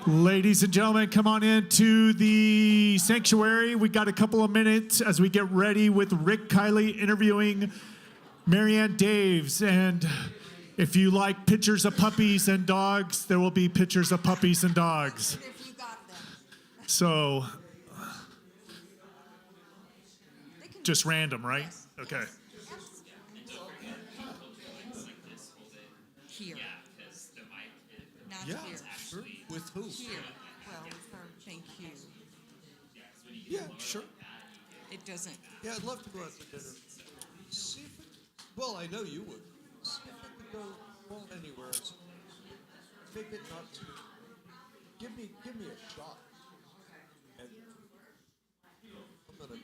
Ladies and gentlemen, come on into the sanctuary. We got a couple of minutes as we get ready with Rick Kiley interviewing Marianne Daves. And if you like pictures of puppies and dogs, there will be pictures of puppies and dogs. If you got them. So, just random, right? Yes. Okay. Yes. Here. Not Yeah, here. sure. With who? Here. Well, with her, thank you. Yeah, sure. It doesn't. Yeah, I'd love to go out to dinner. See if it, well, I know you would. See if it could go well anywhere. Make it not too. Give me a shot. And I'm gonna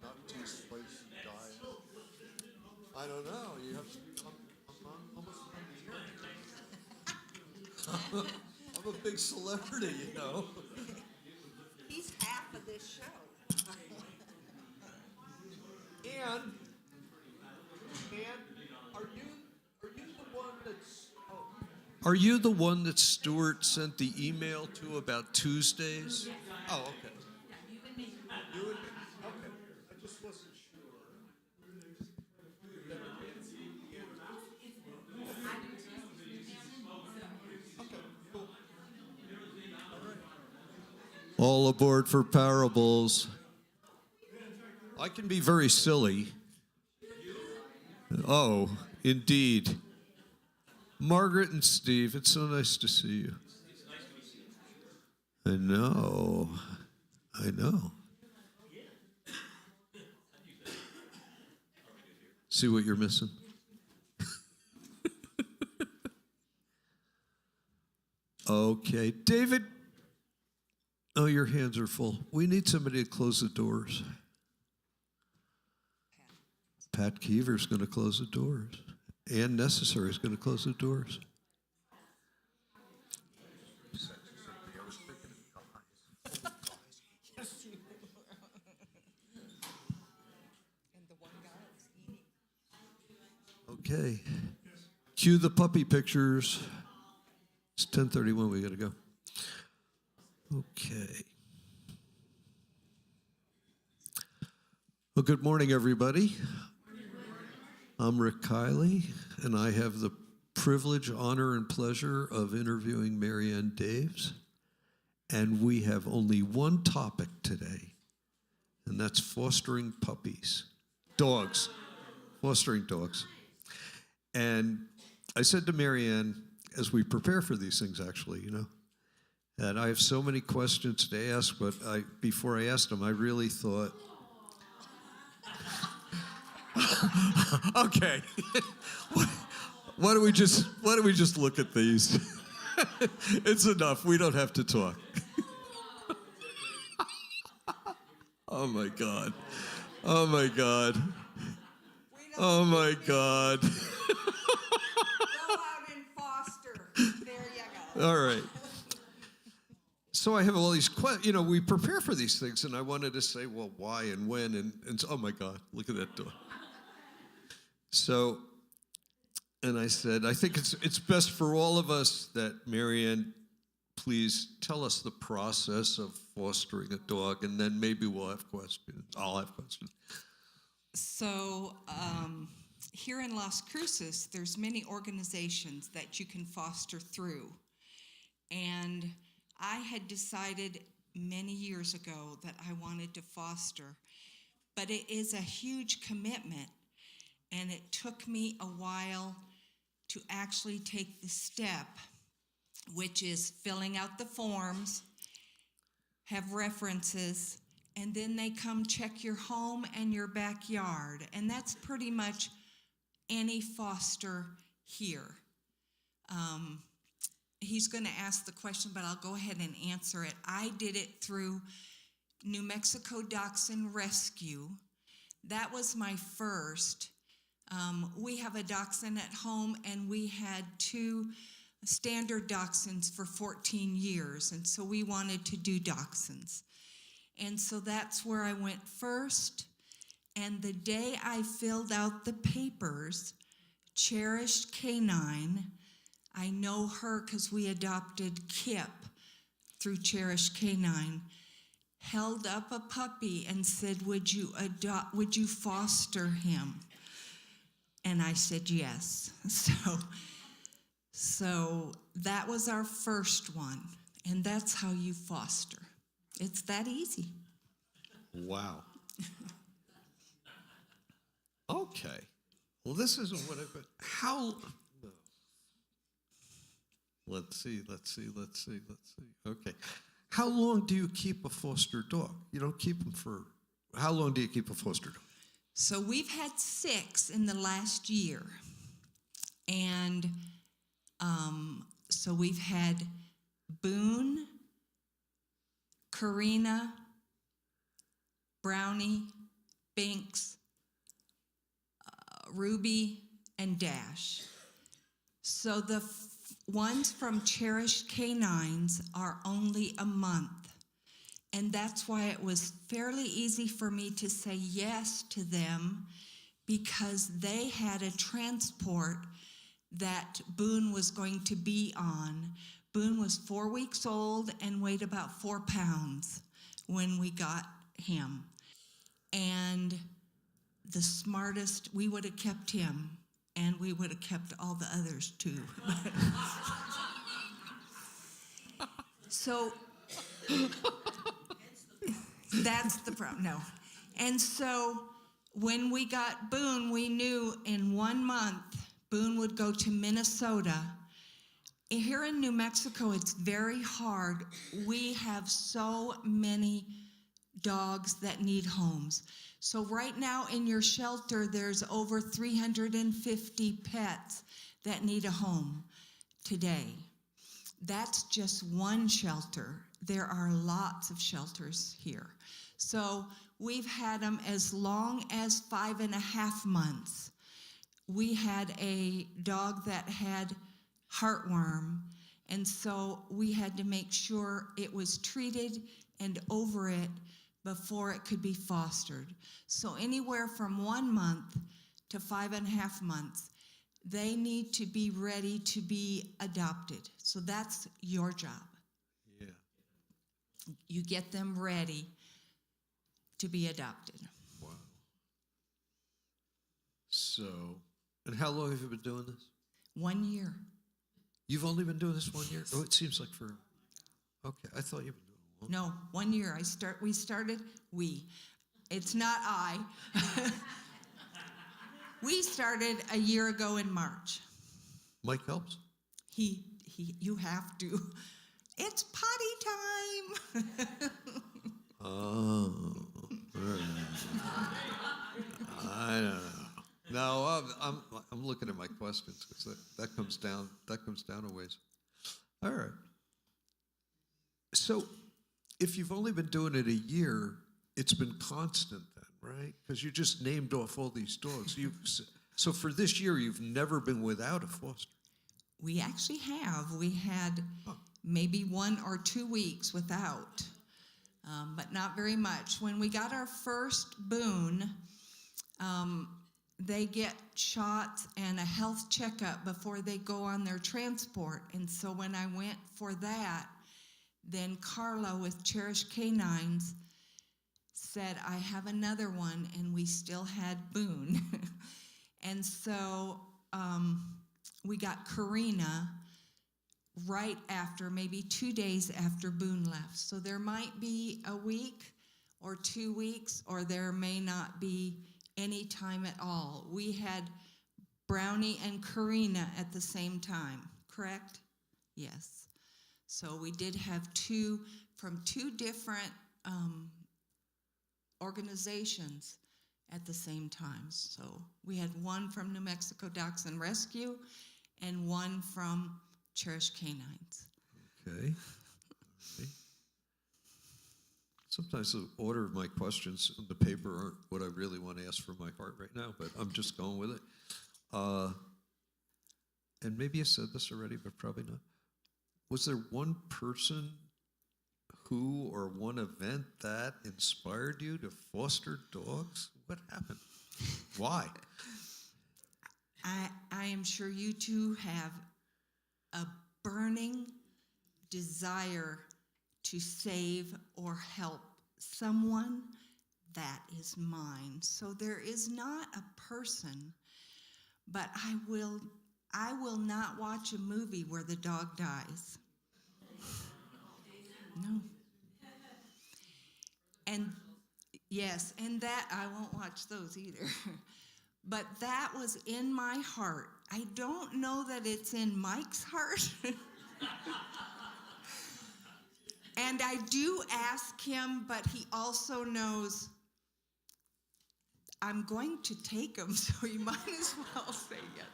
not too spicy diet. I don't know. You have. I'm almost I'm a big celebrity, you know. He's half of this show. And are you the one that's? Oh. Are you the one that Stuart sent the email to about Tuesdays? Oh, okay. You and me. Okay. I just wasn't sure. Okay, cool. All aboard for Parables. I can be very silly. Oh, indeed. Margaret and Steve, it's so nice to see you. I know. See what you're missing? Okay, David. Oh, your hands are full. We need somebody to close the doors. Pat Keever's going to close the doors. Ann Necessary is going to close the doors. Okay. Cue the puppy pictures. It's 10:31. We got to go. Okay. Well, good morning, everybody. I'm Rick Kiley, and I have the privilege, honor, and pleasure of interviewing Marianne Daves. And we have only one topic today, and that's fostering puppies. Dogs. Fostering dogs. And I said to Marianne, as we prepare for these things, actually, that I have so many questions to ask, but before I asked them, I really thought, okay, why don't we just look at these? It's enough. We don't have to talk. Oh my God. Oh my God. Oh my God. Go out and foster. There you go. All right. So I have all these questions. We prepare for these things, and I wanted to say, well, why and when, and so, oh my God, look at that door. So, and I said, I think it's best for all of us that Marianne, please tell us the process of fostering a dog, and then maybe we'll have questions. I'll have questions. So here in Las Cruces, there's many organizations that you can foster through. And I had decided many years ago that I wanted to foster, but it is a huge commitment, and it took me a while to actually take the step, which is filling out the forms, have references, and then they come check your home and your backyard. And that's pretty much any foster here. He's going to ask the question, but I'll go ahead and answer it. I did it through New Mexico Dachshund Rescue. That was my first. We have a dachshund at home, and we had 2 standard dachshunds for 14 years, and so we wanted to do dachshunds. And so that's where I went first. And the day I filled out the papers, Cherished Canine, I know her because we adopted Kip through Cherish Canine, held up a puppy and said, would you foster him? And I said yes. So that was our first one, and that's how you foster. It's that easy. Wow. Okay. Well, this isn't what I've been. How? Let's see. Okay. How long do you keep a foster dog? You don't keep them for. How long do you keep a foster dog? So we've had 6 in the last year. And so we've had Boone, Karina, Brownie, Binks, Ruby, and Dash. So the ones from Cherish Canines are only a month. And that's why it was fairly easy for me to say yes to them, because they had a transport that Boone was going to be on. Boone was 4 weeks old and weighed about 4 pounds when we got him. And the smartest, we would have kept him, and we would have kept all the others too. So that's the problem. No. And so when we got Boone, we knew in 1 month Boone would go to Minnesota. Here in New Mexico, it's very hard. We have so many dogs that need homes. So right now in your shelter, there's over 350 pets that need a home today. That's just one shelter. There are lots of shelters here. So we've had them as long as 5.5 months. We had a dog that had heartworm, and so we had to make sure it was treated and over it before it could be fostered. So anywhere from 1 month to 5.5 months, they need to be ready to be adopted. So that's your job. Yeah. You get them ready to be adopted. Wow. So, and how long have you been doing this? 1 year. You've only been doing this 1 year? Yes. Oh, it seems like for. Okay, I thought you've been doing it long. No, 1 year. It's not I. We started a year ago in March. Mike helps? You have to. It's potty time. Oh, I don't know. No, I'm looking at my questions because that comes down a ways. All right. So, if you've only been doing it a year, it's been constant then, right? Because you just named off all these dogs. So for this year, you've never been without a foster. We actually have. We had maybe 1 or 2 weeks without, but not very much. When we got our first Boone, they get shots and a health checkup before they go on their transport. And so when I went for that, then Carla with Cherish Canines said, I have another one, and we still had Boone. And so we got Karina right after, maybe 2 days after Boone left. So there might be a week or 2 weeks, or there may not be any time at all. We had Brownie and Karina at the same time, correct? Yes. So we did have 2 from 2 different organizations at the same time. So we had 1 from New Mexico Dachshund Rescue and 1 from Cherish Canines. Okay. Sometimes the order of my questions in the paper aren't what I really want to ask from my heart right now, but I'm just going with it. And maybe you said this already, but probably not. Was there one person who or one event that inspired you to foster dogs? What happened? Why? I am sure you two have a burning desire to save or help someone, that is mine. So there is not a person, but I will not watch a movie where the dog dies. No. And yes, and that I won't watch those either. But that was in my heart. I don't know that it's in Mike's heart. And I do ask him, but he also knows I'm going to take him, so you might as well say yes.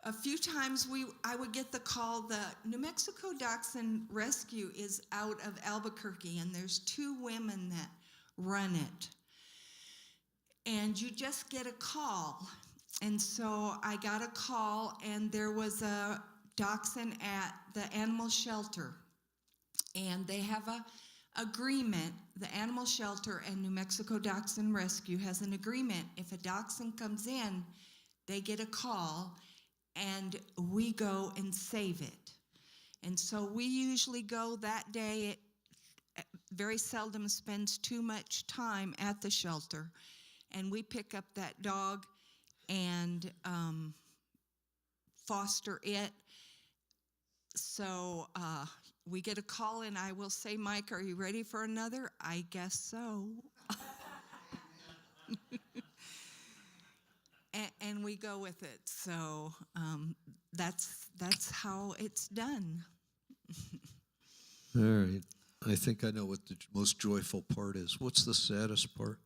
A few times I would get the call, the New Mexico Dachshund Rescue is out of Albuquerque, and there's 2 women that run it. And you just get a call. And so I got a call, and there was a dachshund at the animal shelter. And they have a agreement, the animal shelter and New Mexico Dachshund Rescue has an agreement. If a dachshund comes in, they get a call, and we go and save it. And so we usually go that day. It very seldom spends too much time at the shelter. And we pick up that dog and foster it. So we get a call, and I will say, Mike, are you ready for another? I guess so. and we go with it. So that's how it's done. All right. I think I know what the most joyful part is. What's the saddest part?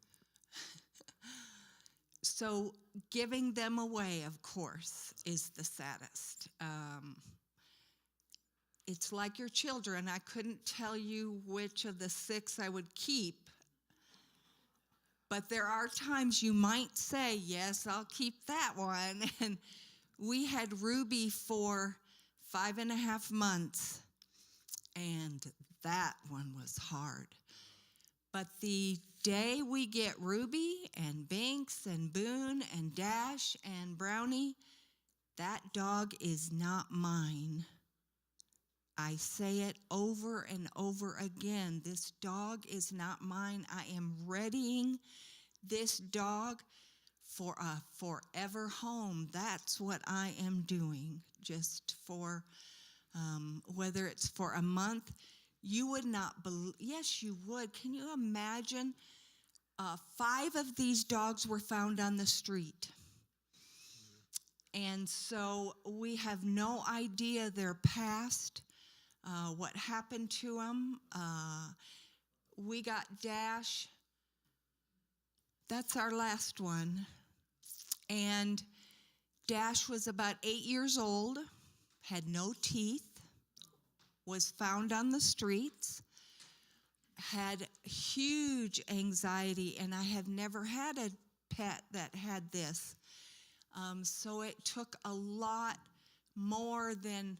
So giving them away, of course, is the saddest. It's like your children. I couldn't tell you which of the 6 I would keep. But there are times you might say, yes, I'll keep that one. And we had Ruby for 5.5 months. And that one was hard. But the day we get Ruby and Binks and Boone and Dash and Brownie, that dog is not mine. I say it over and over again. This dog is not mine. I am readying this dog for a forever home. That's what I am doing, just for, whether it's for a month. You would not believe, yes, you would. Can you imagine? 5 of these dogs were found on the street. And so we have no idea their past, what happened to them. We got Dash. That's our last one. And Dash was about 8 years old, had no teeth, was found on the streets, had huge anxiety, and I have never had a pet that had this. So it took a lot more than,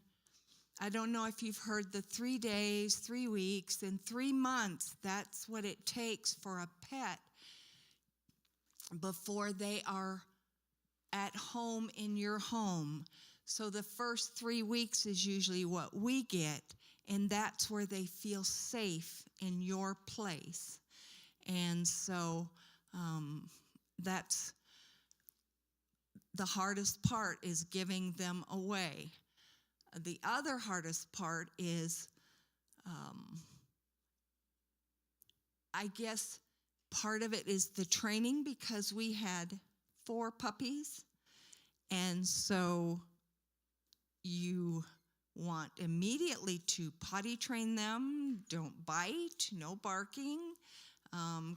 I don't know if you've heard the 3 days, 3 weeks, and 3 months. That's what it takes for a pet before they are at home in your home. So the first 3 weeks is usually what we get, and that's where they feel safe in your place. And so that's the hardest part, is giving them away. The other hardest part is, I guess part of it is the training, because we had 4 puppies, and so you want immediately to potty train them, don't bite, no barking,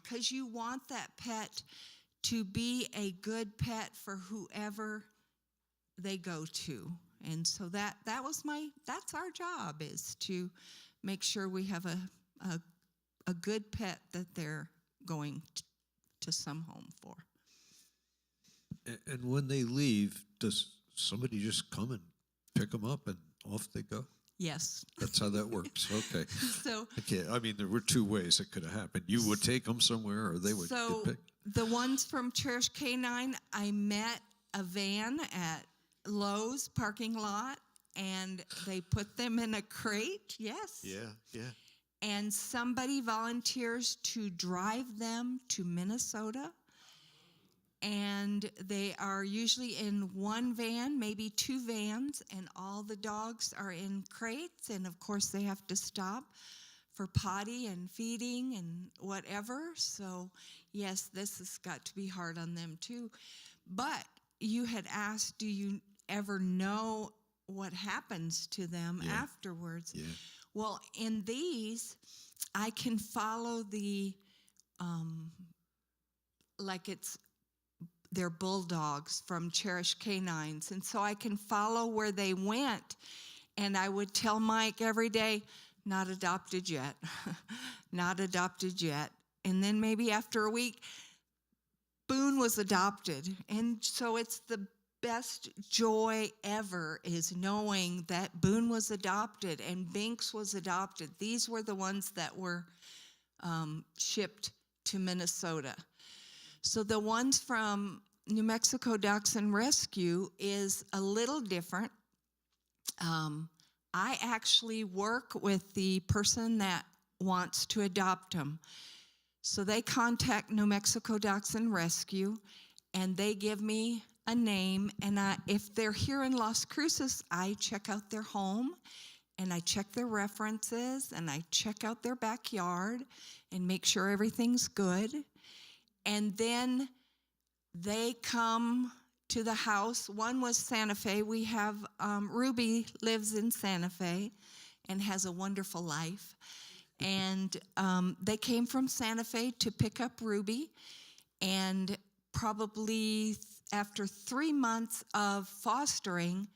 because you want that pet to be a good pet for whoever they go to. And so that's our job, is to make sure we have a good pet that they're going to some home for. And when they leave, does somebody just come and pick them up and off they go? Yes. That's how that works. Okay. So Okay. I mean, there were 2 ways it could have happened. You would take them somewhere, or they would So get picked. the ones from Cherish Canine, I met a van at Lowe's parking lot, and they put them in a crate. Yes. Yeah. And somebody volunteers to drive them to Minnesota. And they are usually in one van, maybe two vans, and all the dogs are in crates. And of course, they have to stop for potty and feeding and whatever. So, yes, this has got to be hard on them too. But you had asked, do you ever know what happens to them afterwards? Yeah. Well, in these, I can follow the, they're bulldogs from Cherish Canines. And so I can follow where they went. And I would tell Mike every day, not adopted yet, not adopted yet. And then maybe after a week, Boone was adopted. And so it's the best joy ever is knowing that Boone was adopted and Binks was adopted. These were the ones that were shipped to Minnesota. So the ones from New Mexico Dachshund Rescue is a little different. I actually work with the person that wants to adopt them. So they contact New Mexico Dachshund Rescue, and they give me a name. And if they're here in Las Cruces, I check out their home, and I check their references, and I check out their backyard and make sure everything's good. And then they come to the house. One was Santa Fe. We have Ruby lives in Santa Fe and has a wonderful life. And they came from Santa Fe to pick up Ruby. And probably after 3 months of fostering,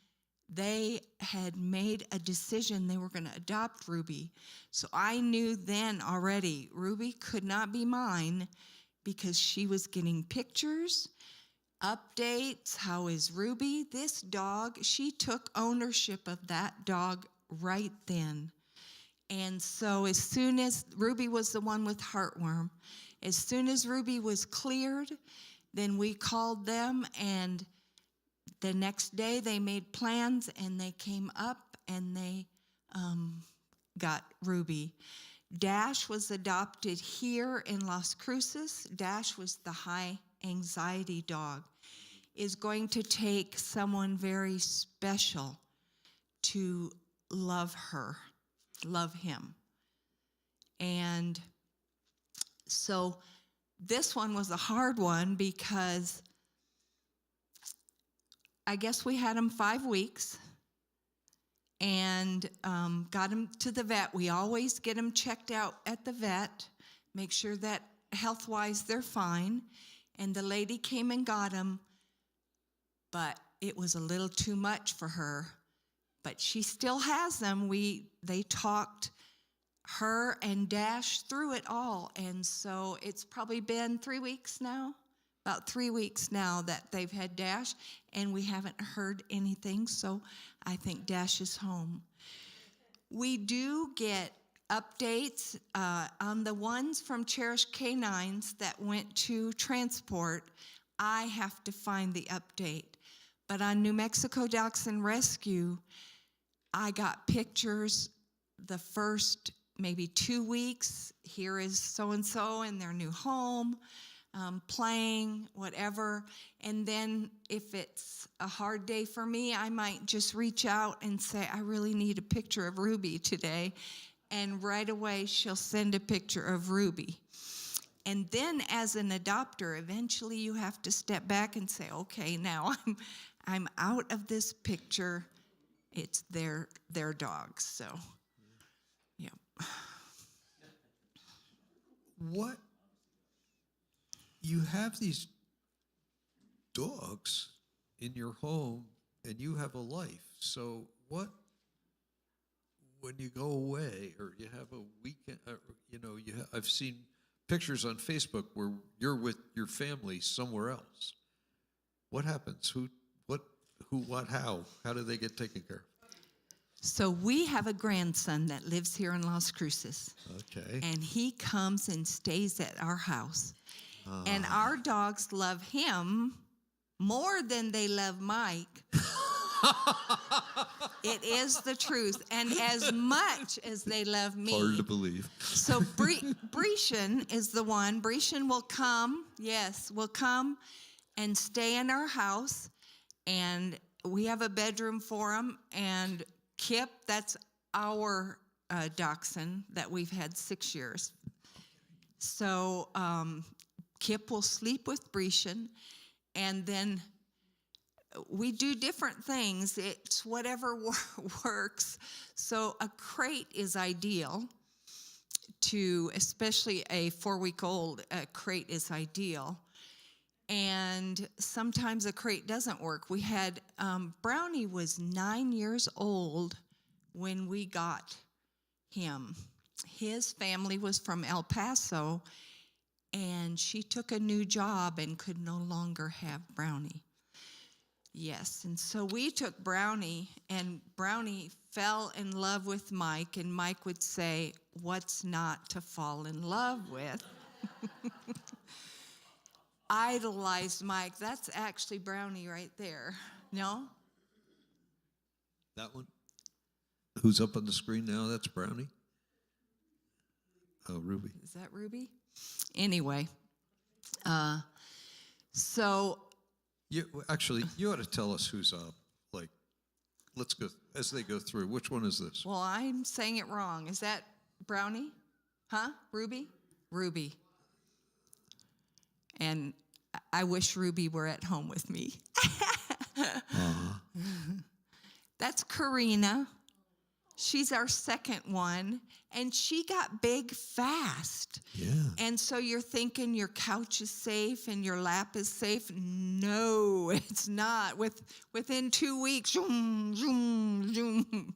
they had made a decision they were going to adopt Ruby. So I knew then already Ruby could not be mine, because she was getting pictures, updates, how is Ruby? This dog, she took ownership of that dog right then. And so as soon as Ruby was the one with heartworm, as soon as Ruby was cleared, then we called them, and the next day they made plans and they came up and they got Ruby. Dash was adopted here in Las Cruces. Dash was the high anxiety dog. Is going to take someone very special to love her, love him. And so this one was a hard one because I guess we had him 5 weeks. And got him to the vet. We always get him checked out at the vet, make sure that health-wise they're fine. And the lady came and got him, but it was a little too much for her. But she still has them. They talked her and Dash through it all. And so it's probably been 3 weeks now, about 3 weeks now that they've had Dash, and we haven't heard anything, so I think Dash is home. We do get updates on the ones from Cherish Canines that went to transport. I have to find the update. But on New Mexico Dachshund Rescue, I got pictures the first maybe 2 weeks. Here is so-and-so in their new home. Playing, whatever. And then if it's a hard day for me, I might just reach out and say, I really need a picture of Ruby today. And right away, she'll send a picture of Ruby. And then as an adopter, eventually you have to step back and say, okay, now I'm out of this picture. It's their dog. So, yeah. What? You have these dogs in your home and you have a life. So what, when you go away or you have a weekend, I've seen pictures on Facebook where you're with your family somewhere else. What happens? Who, what, how? How do they get taken care of? So we have a grandson that lives here in Las Cruces. Okay. And he comes and stays at our house. And our dogs love him more than they love Mike. It is the truth. And as much as they love me. Hard to believe. So Brescian is the one. Brescian will come, yes, will come and stay in our house. And we have a bedroom for him. And Kip, that's our dachshund that we've had 6 years. So Kip will sleep with Brescian. And then we do different things. It's whatever works. So a crate is ideal to, especially a 4-week-old, a crate is ideal. And sometimes a crate doesn't work. We had, Brownie was 9 years old when we got him. His family was from El Paso, and she took a new job and could no longer have Brownie. Yes, and so we took Brownie, and Brownie fell in love with Mike, and Mike would say, "What's not to fall in love with?" Idolized Mike. That's actually Brownie right there. No? That one? Who's up on the screen now? That's Brownie? Oh, Ruby. Is that Ruby? Anyway, so Actually, you ought to tell us who's up. Like, let's go, as they go through, which one is this? well, I'm saying it wrong. Is that Brownie? Huh? Ruby? Ruby. And I wish Ruby were at home with me. That's Karina. She's our second one, and she got big fast. Yeah. And so you're thinking your couch is safe and your lap is safe. No, it's not. Within 2 weeks, zoom, zoom, zoom.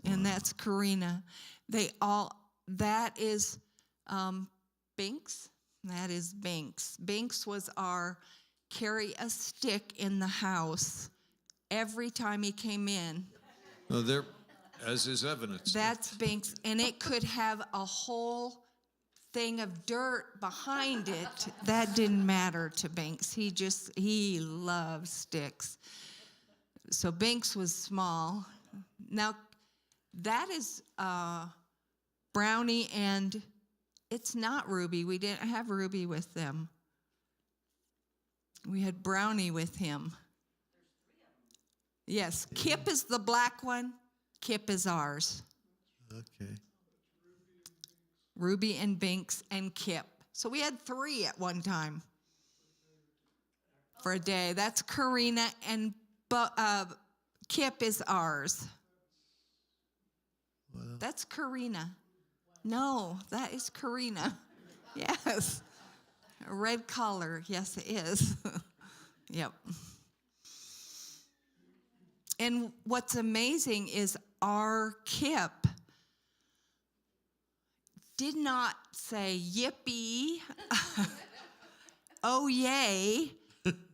And that's Karina. That is Binks. That is Binks. Binks was our carry a stick in the house every time he came in. No, there, as is evidence. That's Binks, and it could have a whole thing of dirt behind it. That didn't matter to Binks. He loves sticks. So Binks was small. Now, that is Brownie, and it's not Ruby. We didn't have Ruby with them. We had Brownie with him. Yes, Kip is the black one. Kip is ours. Okay. Ruby and Binks and Kip. So we had 3 at one time for a day. That's Karina, and Kip is ours. Wow. That's Karina. No, that is Karina. Yes. A red collar. Yes, it is. Yep. And what's amazing is our Kip did not say yippee, oh yay,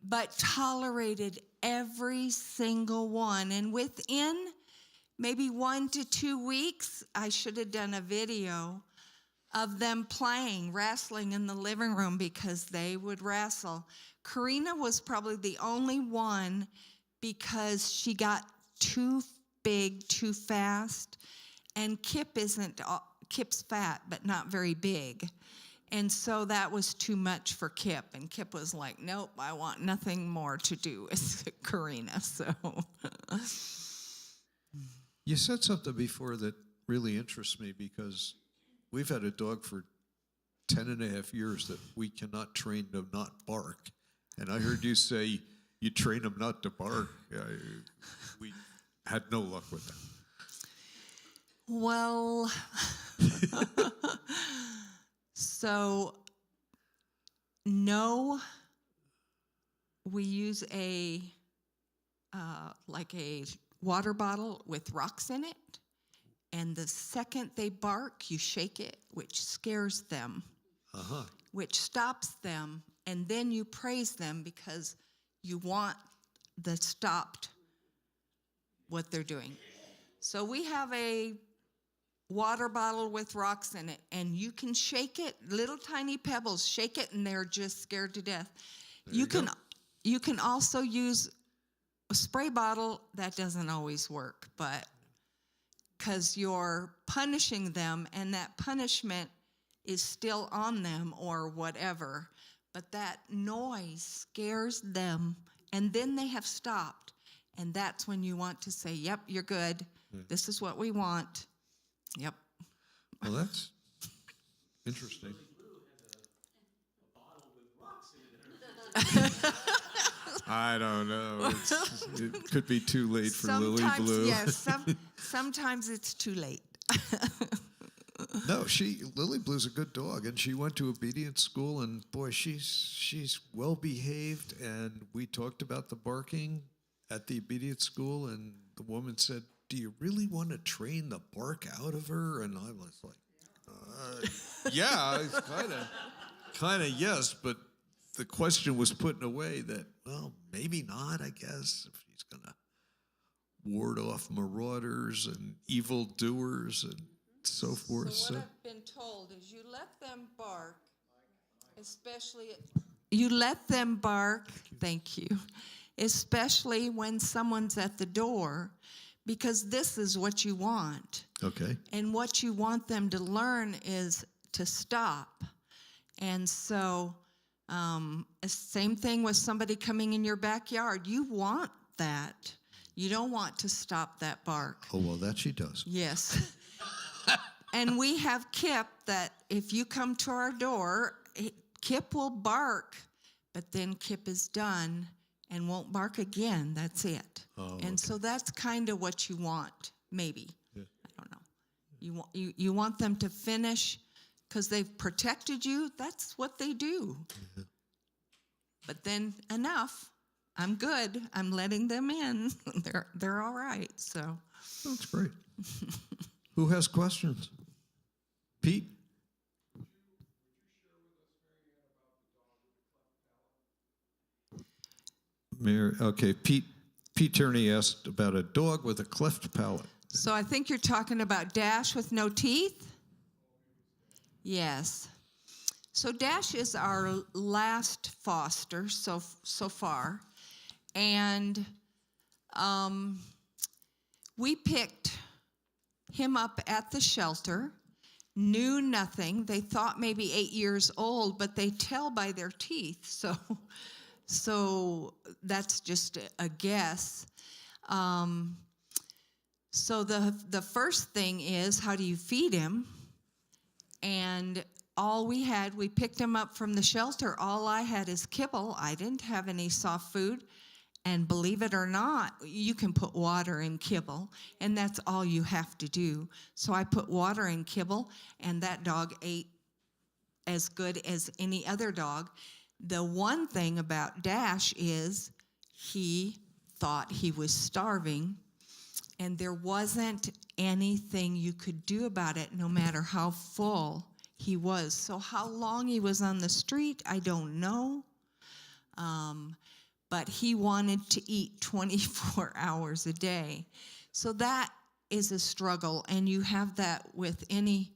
but tolerated every single one. And within maybe 1 to 2 weeks, I should have done a video of them playing, wrestling in the living room because they would wrestle. Karina was probably the only one because she got too big too fast, and Kip's fat but not very big, and so that was too much for Kip, and Kip was like, nope, I want nothing more to do with Karina. So You said something before that really interests me, because we've had a dog for 10 and a half years that we cannot train to not bark. And I heard you say you train them not to bark. We had no luck with that. well, so no, we use a water bottle with rocks in it, and the second they bark, you shake it, which scares them, which stops them, and then you praise them because you want the stopped what they're doing. So we have a water bottle with rocks in it, and you can shake it, little tiny pebbles, shake it, and they're just scared to death. You can also use a spray bottle, that doesn't always work, but because you're punishing them and that punishment is still on them or whatever, but that noise scares them and then they have stopped. And that's when you want to say, yep, you're good. This is what we want. Yep. Well, that's interesting. I don't know. It could be too late for Lily Blue. Yes, sometimes it's too late. No, Lily Blue's a good dog, and she went to obedience school, and boy, she's well behaved. And we talked about the barking at the obedience school, and the woman said, "Do you really want to train the bark out of her?" And I was like, "Yeah, it's kind of yes," but the question was put in a way that, well, maybe not. I guess if she's gonna ward off marauders and evildoers and so forth. So what I've been told is you let them bark, you let them bark, thank you, especially when someone's at the door, because this is what you want. Okay. And what you want them to learn is to stop. And so, same thing with somebody coming in your backyard. You want that. You don't want to stop that bark. Oh, well, that she does. Yes. And we have Kip that if you come to our door, Kip will bark, but then Kip is done and won't bark again. That's it. Oh, and so that's kind of what you want, maybe. Yeah. I don't know. You want them to finish because they've protected you. That's what they do. Mm-hmm. But then enough. I'm good. I'm letting them in. They're all right. So That's great. Who has questions? Pete? Okay, Pete Turney asked about a dog with a cleft palate. So I think you're talking about Dash with no teeth? Yes. So Dash is our last foster so far. And we picked him up at the shelter, knew nothing. They thought maybe 8 years old, but they tell by their teeth. So that's just a guess. So the first thing is, how do you feed him? And we picked him up from the shelter. All I had is kibble. I didn't have any soft food. And believe it or not, you can put water in kibble, and that's all you have to do. So I put water in kibble, and that dog ate as good as any other dog. The one thing about Dash is he thought he was starving, and there wasn't anything you could do about it, no matter how full he was. So how long he was on the street, I don't know. But he wanted to eat 24 hours a day. So that is a struggle, and you have that with any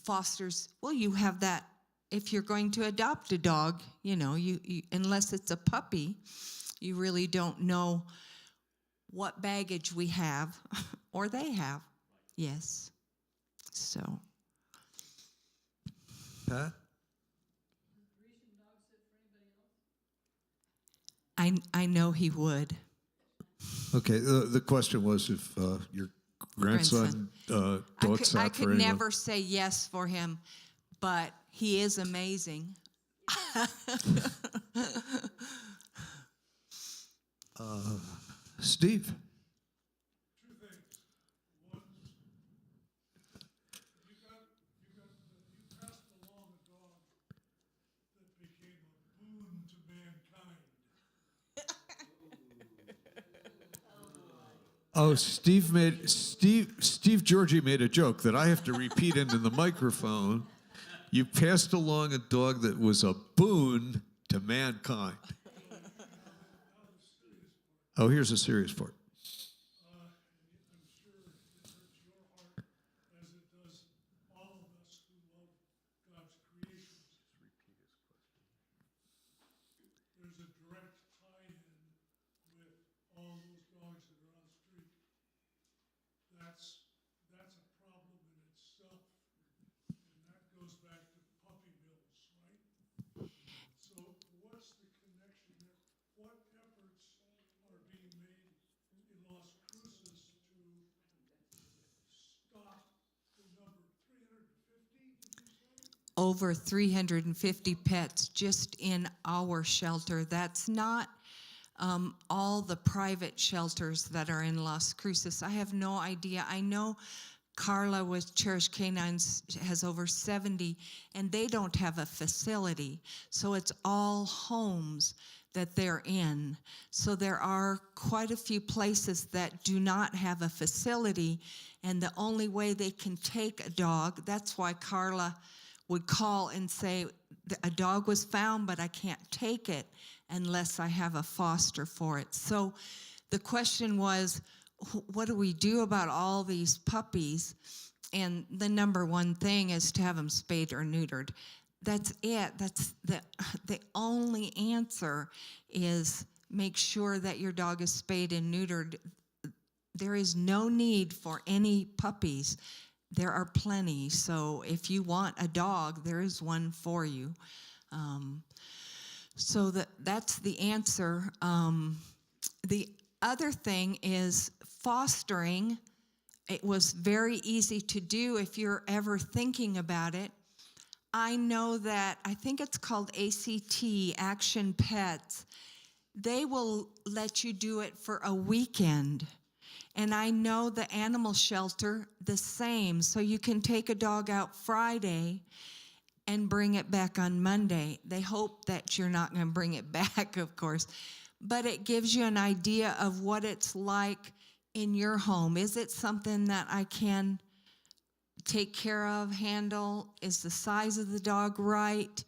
fosters. Well, you have that if you're going to adopt a dog, you unless it's a puppy, you really don't know what baggage we have or they have. Yes. So. Pat? I know he would. Okay, the question was if your grandson dog sat I for could anyone. never say yes for him, but he is amazing. Steve? Two things. One, you passed along a dog that became a boon to mankind. Oh, Steve Georgie made a joke that I have to repeat into the microphone. You passed along a dog that was a boon to mankind. Oh, here's a serious part. I'm sure it hurts your heart as it does all of us who love God's creations. There's a direct tie-in with that's a problem in itself, and that goes back to puppy mills, right? So what's the connection there? What efforts are being made in Las Cruces to stop the number 350, did you say? Over 350 pets just in our shelter. That's not all the private shelters that are in Las Cruces. I have no idea. I know Carla with Cherish Canines has over 70, and they don't have a facility. So it's all homes that they're in. So there are quite a few places that do not have a facility, and the only way they can take a dog, that's why Carla would call and say, a dog was found, but I can't take it unless I have a foster for it. So the question was, what do we do about all these puppies? And the number one thing is to have them spayed or neutered. That's it. That's the only answer is make sure that your dog is spayed and neutered. There is no need for any puppies. There are plenty. So if you want a dog, there is one for you. So that's the answer. The other thing is fostering. It was very easy to do if you're ever thinking about it. I know that, I think it's called ACT, Action Pets. They will let you do it for a weekend. And I know the animal shelter, the same. So you can take a dog out Friday and bring it back on Monday. They hope that you're not going to bring it back, of course. But it gives you an idea of what it's like in your home. Is it something that I can take care of, handle? Is the size of the dog right?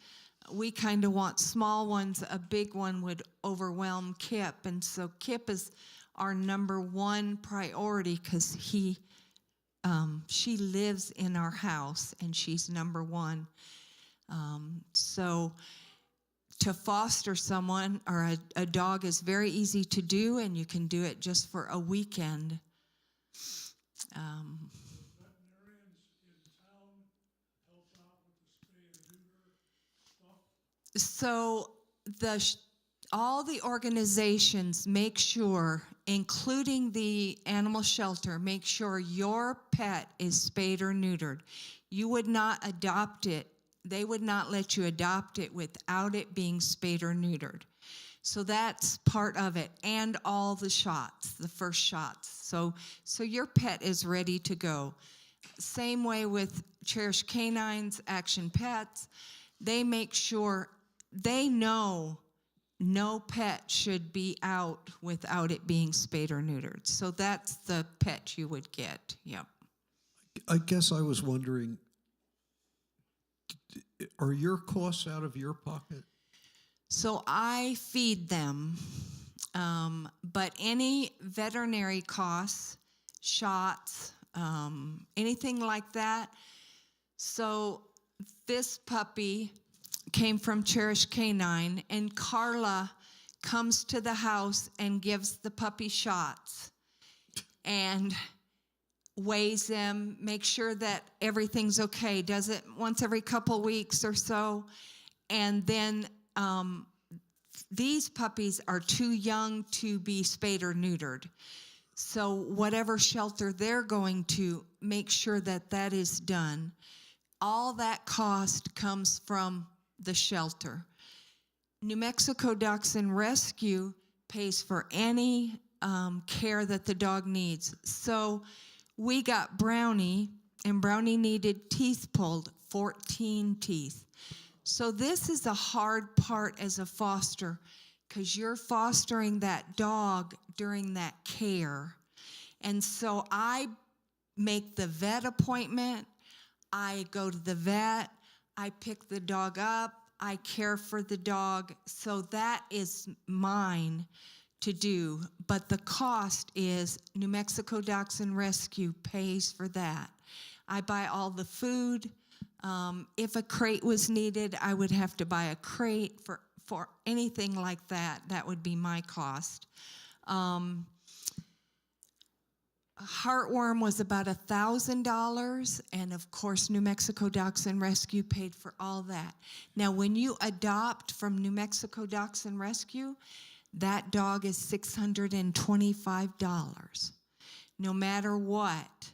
We kind of want small ones. A big one would overwhelm Kip. And so Kip is our number one priority because she lives in our house and she's number one. So to foster someone or a dog is very easy to do, and you can do it just for a weekend. Veterinarians in town help out with the spay and neuter stuff? So all the organizations make sure, including the animal shelter, make sure your pet is spayed or neutered. You would not adopt it. They would not let you adopt it without it being spayed or neutered. So that's part of it, and all the shots, the first shots. So your pet is ready to go. Same way with Cherish Canines, Action Pets. They make sure they know no pet should be out without it being spayed or neutered. So that's the pet you would get. Yep. I guess I was wondering, are your costs out of your pocket? So I feed them, but any veterinary costs, shots, anything like that. So this puppy came from Cherish Canine, and Carla comes to the house and gives the puppy shots and weighs him, makes sure that everything's okay, does it once every couple weeks or so. And then these puppies are too young to be spayed or neutered. So whatever shelter they're going to, make sure that that is done. All that cost comes from the shelter. New Mexico Dachshund Rescue pays for any care that the dog needs. So we got Brownie, and Brownie needed teeth pulled, 14 teeth. So this is a hard part as a foster, because you're fostering that dog during that care. And so I make the vet appointment, I go to the vet, I pick the dog up, I care for the dog. So that is mine to do. But the cost is New Mexico Dachshund Rescue pays for that. I buy all the food. If a crate was needed, I would have to buy a crate for anything like that. That would be my cost. Heartworm was about $1,000, and of course, New Mexico Dachshund Rescue paid for all that. Now, when you adopt from New Mexico Dachshund Rescue, that dog is $625, no matter what,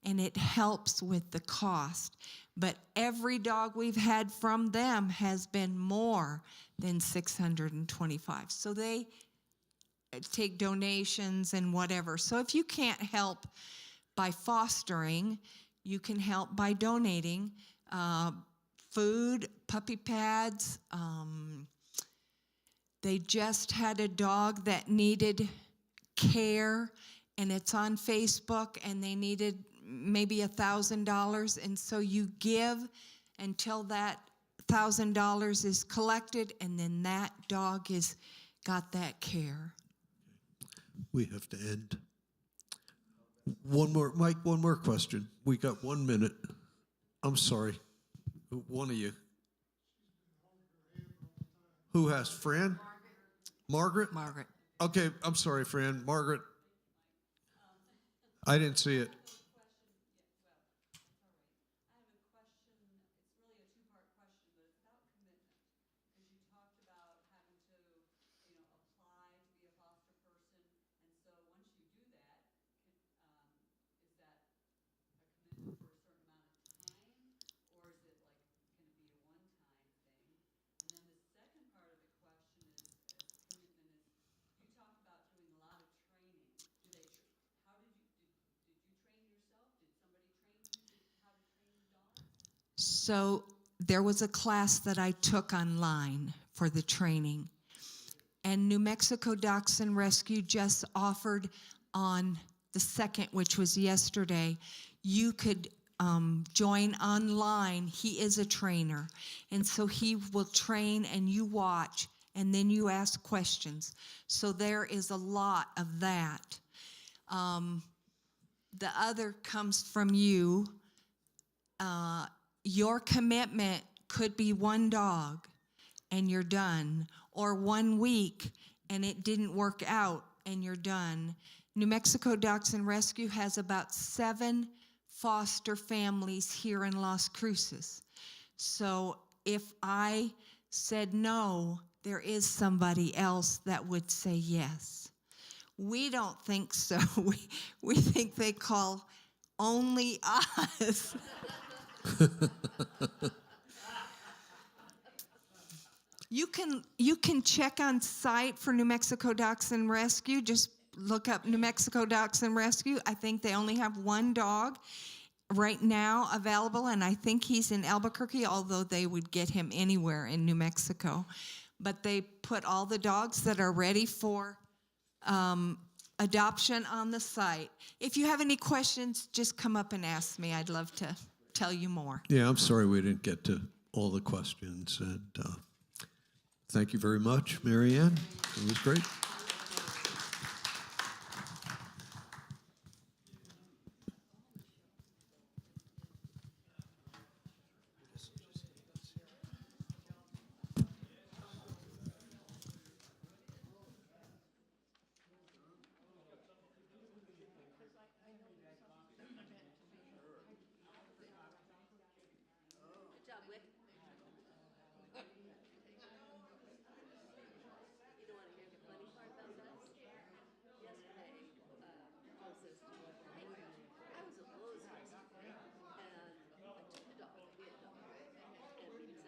and it helps with the cost. But every dog we've had from them has been more than $625. So they take donations and whatever. So if you can't help by fostering, you can help by donating food, puppy pads. They just had a dog that needed care, and it's on Facebook, and they needed maybe $1,000, and so you give until that $1,000 is collected, and then that dog is got that care. We have to end. One more, Mike, one more question. We got 1 minute. I'm sorry. One of you. Who has? Fran? Margaret? Margaret. Okay, I'm sorry, Fran. Margaret. I didn't see it. So there was a class that I took online for the training, and New Mexico Dachshund Rescue just offered on the 2nd, which was yesterday, you could join online. He is a trainer, and so he will train and you watch, and then you ask questions. So there is a lot of that. The other comes from you. Your commitment could be one dog and you're done, or 1 week and it didn't work out and you're done. New Mexico Dachshund Rescue has about 7 foster families here in Las Cruces. So if I said no, there is somebody else that would say yes. We don't think so. We think they call only us. You can check on site for New Mexico Dachshund Rescue. Just look up New Mexico Dachshund Rescue. I think they only have 1 dog right now available, and I think he's in Albuquerque, although they would get him anywhere in New Mexico. But they put all the dogs that are ready for adoption on the site. If you have any questions, just come up and ask me. I'd love to tell you more. Yeah, I'm sorry we didn't get to all the questions. And thank you very much, Marianne. It was great.